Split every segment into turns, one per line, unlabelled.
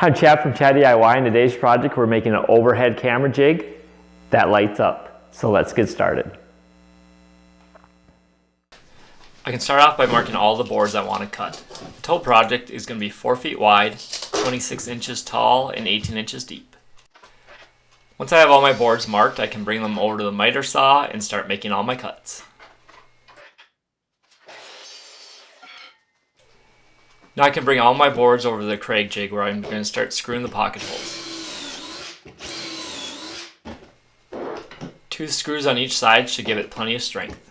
I'm Chad from Chad DIY. In today's project, we're making an overhead camera jig that lights up. So let's get started. I can start off by marking all the boards I want to cut. The total project is going to be 4 feet wide, 26 inches tall, and 18 inches deep. Once I have all my boards marked, I can bring them over to the miter saw and start making all my cuts. Now I can bring all my boards over to the Camera Jig where I'm going to start screwing the pocket holes. 2 screws on each side should give it plenty of strength.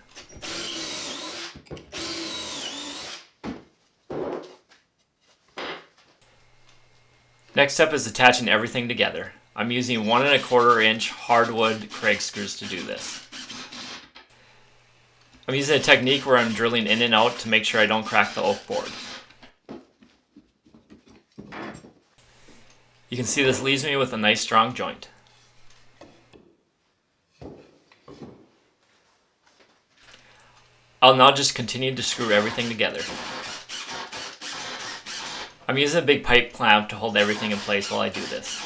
Next step is attaching everything together. I'm using 1 1/4 inch hardwood Craig screws to do this. I'm using a technique where I'm drilling in and out to make sure I don't crack the oak board. You can see this leaves me with a nice strong joint. I'll now just continue to screw everything together. I'm using a big pipe clamp to hold everything in place while I do this.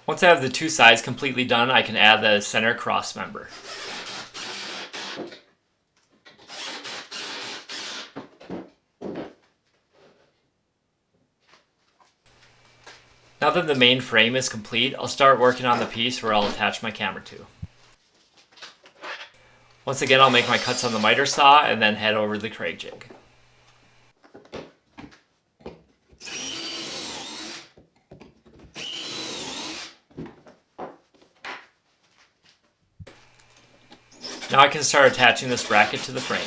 Once I have the 2 sides completely done, I can add the center cross member. Now that the main frame is complete, I'll start working on the piece where I'll attach my camera to. Once again, I'll make my cuts on the miter saw and then head over to the Camera Jig. Now I can start attaching this bracket to the frame.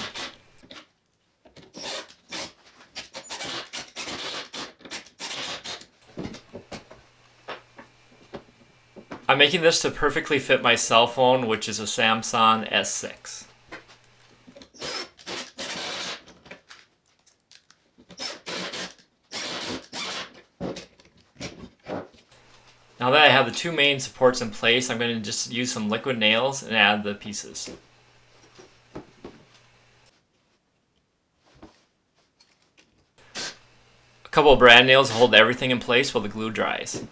I'm making this to perfectly fit my cell phone, which is a Samsung S6. Now that I have the 2 main supports in place, I'm going to just use some liquid nails and add the pieces. A couple of brad nails hold everything in place while the glue dries.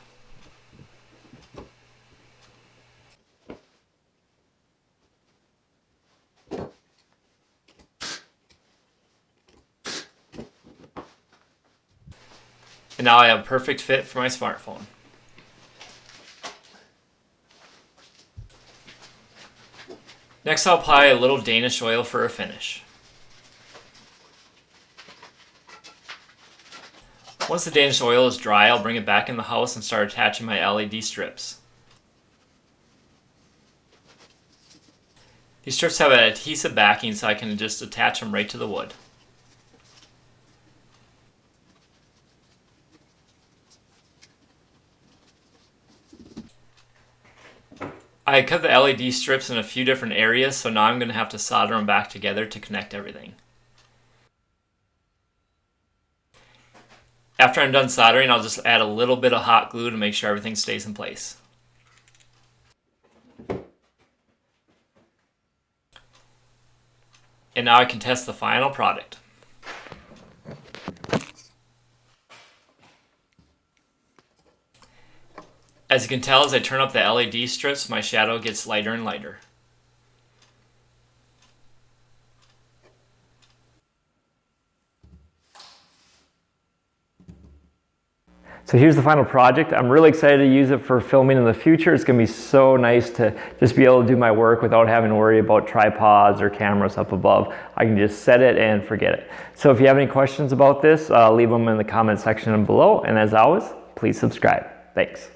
And now I have a perfect fit for my smartphone. Next, I'll apply a little Danish oil for a finish. Once the Danish oil is dry, I'll bring it back in the house and start attaching my LED strips. These strips have an adhesive backing, so I can just attach them right to the wood. I cut the LED strips in a few different areas, so now I'm going to have to solder them back together to connect everything. After I'm done soldering, I'll just add a little bit of hot glue to make sure everything stays in place. And now I can test the final product. As you can tell, as I turn up the LED strips, my shadow gets lighter and lighter. So here's the final project. I'm really excited to use it for filming in the future. It's going to be so nice to just be able to do my work without having to worry about tripods or cameras up above. I can just set it and forget it. So if you have any questions about this, leave them in the comment section below. And as always, please subscribe. Thanks.